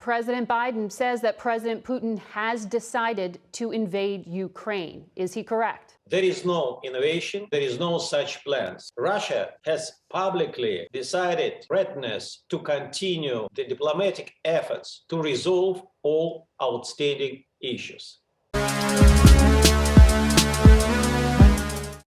President Biden says that President Putin has decided to invade Ukraine. Is he correct? There is no innovation. There is no such plans. Russia has publicly decided readiness to continue the diplomatic efforts to resolve all outstanding issues.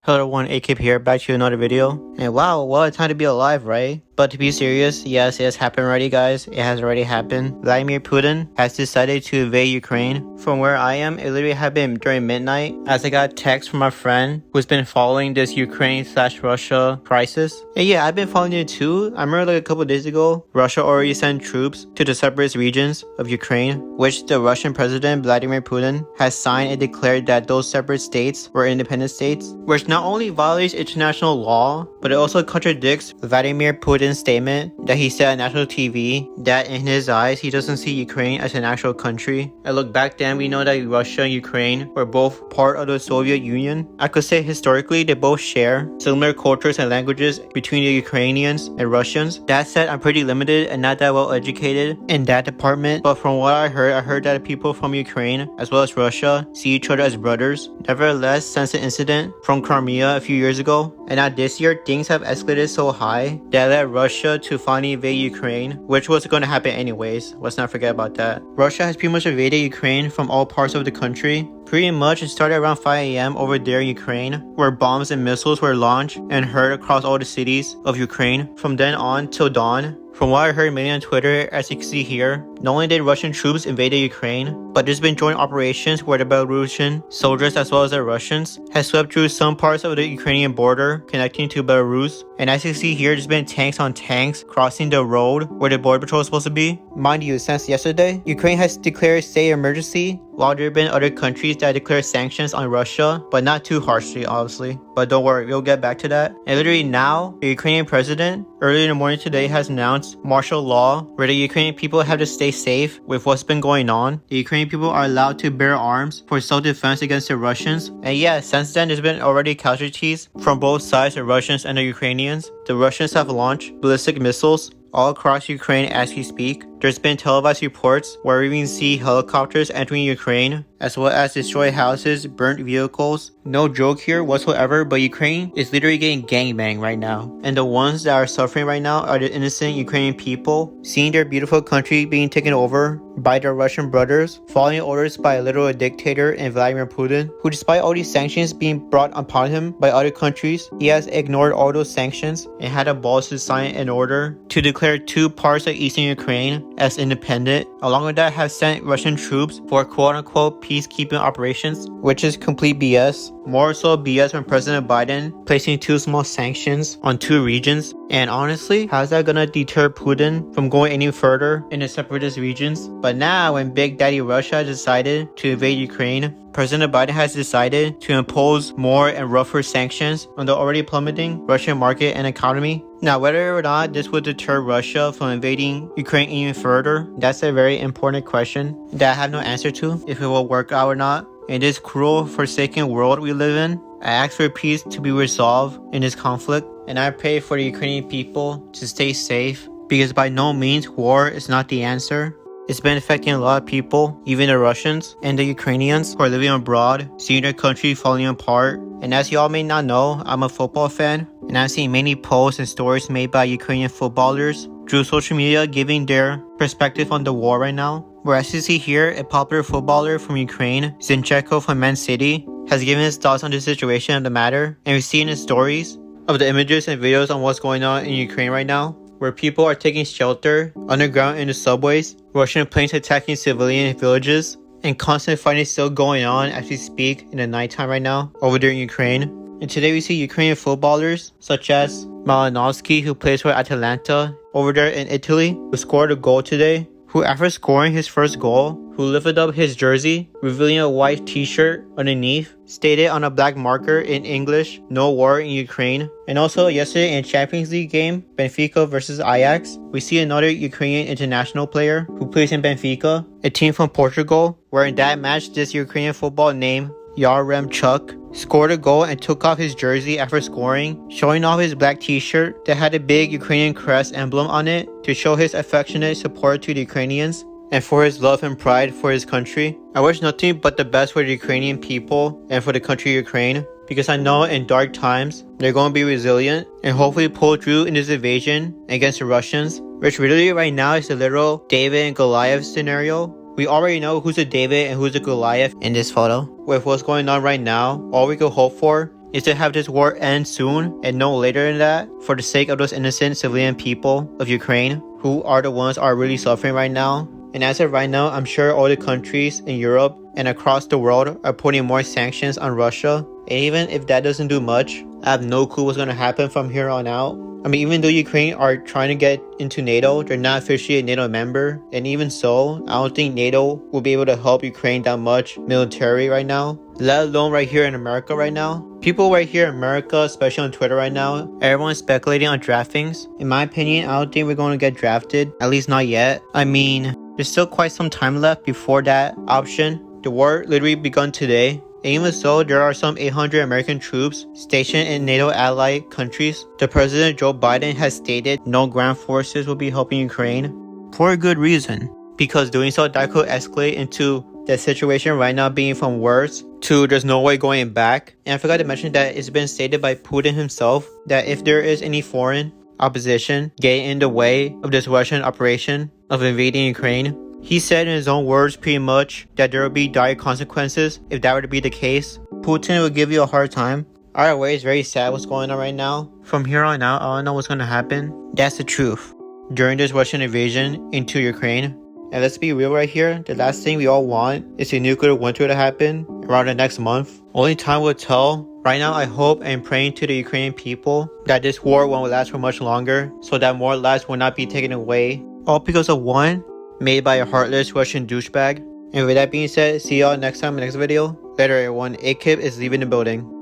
Hello everyone, AKP here, back to another video. And wow, what a time to be alive, right? But to be serious, yes, it has happened already, guys. It has already happened. Vladimir Putin has decided to invade Ukraine. From where I am, it literally happened during midnight, as I got a text from a friend who's been following this Ukraine/Russia crisis. And yeah, I've been following it too. I remember like a couple days ago, Russia already sent troops to the separatist regions of Ukraine, which the Russian president Vladimir Putin has signed and declared that those separate states were independent states, which not only violates international law, but it also contradicts Vladimir Putin's statement that he said on national TV that in his eyes he doesn't see Ukraine as an actual country. And look, back then we know that Russia and Ukraine were both part of the Soviet Union. I could say historically they both share similar cultures and languages between the Ukrainians and Russians. That said, I'm pretty limited and not that well educated in that department, but from what I heard that people from Ukraine as well as Russia see each other as brothers. Nevertheless, since the incident from Crimea a few years ago, and now this year things have escalated so high that led Russia to finally invade Ukraine, which was going to happen anyways. Let's not forget about that. Russia has pretty much invaded Ukraine from all parts of the country. Pretty much it started around 5 a.m. over there in Ukraine, where bombs and missiles were launched and heard across all the cities of Ukraine. From then on till dawn, from what I heard mainly on Twitter, as you can see here, not only did Russian troops invade Ukraine, but there's been joint operations where the Belarusian soldiers as well as the Russians have swept through some parts of the Ukrainian border connecting to Belarus. And as you can see here, there's been tanks on tanks crossing the road where the border patrol is supposed to be. Mind you, since yesterday, Ukraine has declared state of emergency, while there have been other countries that declared sanctions on Russia, but not too harshly, obviously. But don't worry, we'll get back to that. And literally now, the Ukrainian president, early in the morning today, has announced martial law, where the Ukrainian people have to stay safe with what's been going on. The Ukrainian people are allowed to bear arms for self-defense against the Russians. And yeah, since then, there's been already casualties from both sides, the Russians and the Ukrainians. The Russians have launched ballistic missiles all across Ukraine as we speak. There's been televised reports where we even see helicopters entering Ukraine, as well as destroyed houses, burnt vehicles. No joke here whatsoever, but Ukraine is literally getting gangbanged right now. And the ones that are suffering right now are the innocent Ukrainian people, seeing their beautiful country being taken over by their Russian brothers, following orders by a literal dictator in Vladimir Putin, who despite all these sanctions being brought upon him by other countries, he has ignored all those sanctions and had a balls to sign an order to declare 2 parts of eastern Ukraine as independent. Along with that, have sent Russian troops for quote-unquote peacekeeping operations, which is complete BS. More so BS from President Biden placing 2 small sanctions on 2 regions. And honestly, how's that gonna deter Putin from going any further in the separatist regions? But now, when Big Daddy Russia decided to invade Ukraine, President Biden has decided to impose more and rougher sanctions on the already plummeting Russian market and economy. Now, whether or not this would deter Russia from invading Ukraine even further, that's a very important question that I have no answer to, if it will work out or not. In this cruel, forsaken world we live in, I ask for peace to be resolved in this conflict, and I pray for the Ukrainian people to stay safe, because by no means war is not the answer. It's been affecting a lot of people, even the Russians and the Ukrainians who are living abroad, seeing their country falling apart. And as y'all may not know, I'm a football fan, and I've seen many posts and stories made by Ukrainian footballers through social media giving their perspective on the war right now. Where as you see here, a popular footballer from Ukraine, Zinchenko from Man City, has given his thoughts on the situation of the matter, and we've seen his stories of the images and videos on what's going on in Ukraine right now, where people are taking shelter underground in the subways, Russian planes attacking civilian villages, and constant fighting still going on as we speak in the nighttime right now over there in Ukraine. And today we see Ukrainian footballers such as Malinovsky, who plays for Atalanta over there in Italy, who scored a goal today, who after scoring his first goal, who lifted up his jersey, revealing a white t-shirt underneath, stated on a black marker in English, "No war in Ukraine." And also yesterday in a Champions League game, Benfica versus Ajax, we see another Ukrainian international player who plays in Benfica, a team from Portugal, where in that match this Ukrainian football name Yaremchuk scored a goal and took off his jersey after scoring, showing off his black t-shirt that had a big Ukrainian crest emblem on it to show his affectionate support to the Ukrainians. and for his love and pride for his country. I wish nothing but the best for the Ukrainian people and for the country Ukraine, because I know in dark times they're going to be resilient and hopefully pull through in this invasion against the Russians, which really right now is a literal David and Goliath scenario. We already know who's a David and who's a Goliath in this photo. With what's going on right now, all we could hope for is to have this war end soon and no later than that, for the sake of those innocent civilian people of Ukraine who are the ones are really suffering right now. And as of right now, I'm sure all the countries in Europe and across the world are putting more sanctions on Russia. And even if that doesn't do much, I have no clue what's going to happen from here on out. I mean, even though Ukraine are trying to get into NATO, they're not officially a NATO member. And even so, I don't think NATO will be able to help Ukraine that much militarily right now, let alone right here in America right now. People right here in America, especially on Twitter right now, everyone's speculating on draftings. In my opinion, I don't think we're going to get drafted, at least not yet. I mean, there's still quite some time left before that option. The war literally begun today. And even so, there are some 800 American troops stationed in NATO allied countries. The President Joe Biden has stated no ground forces will be helping Ukraine for a good reason, because doing so that could escalate into the situation right now being from worse to there's no way going back. And I forgot to mention that it's been stated by Putin himself that if there is any foreign opposition getting in the way of this Russian operation of invading Ukraine, he said in his own words pretty much that there will be dire consequences if that were to be the case. Putin will give you a hard time. Either way, it's very sad what's going on right now. From here on out, I don't know what's going to happen. That's the truth. During this Russian invasion into Ukraine, and let's be real right here, the last thing we all want is a nuclear winter to happen around the next month. Only time will tell. Right now, I hope and praying to the Ukrainian people that this war won't last for much longer, so that more lives will not be taken away, all because of one made by a heartless Russian douchebag. And with that being said, see y'all next time in the next video. Later everyone, AKIP is leaving the building.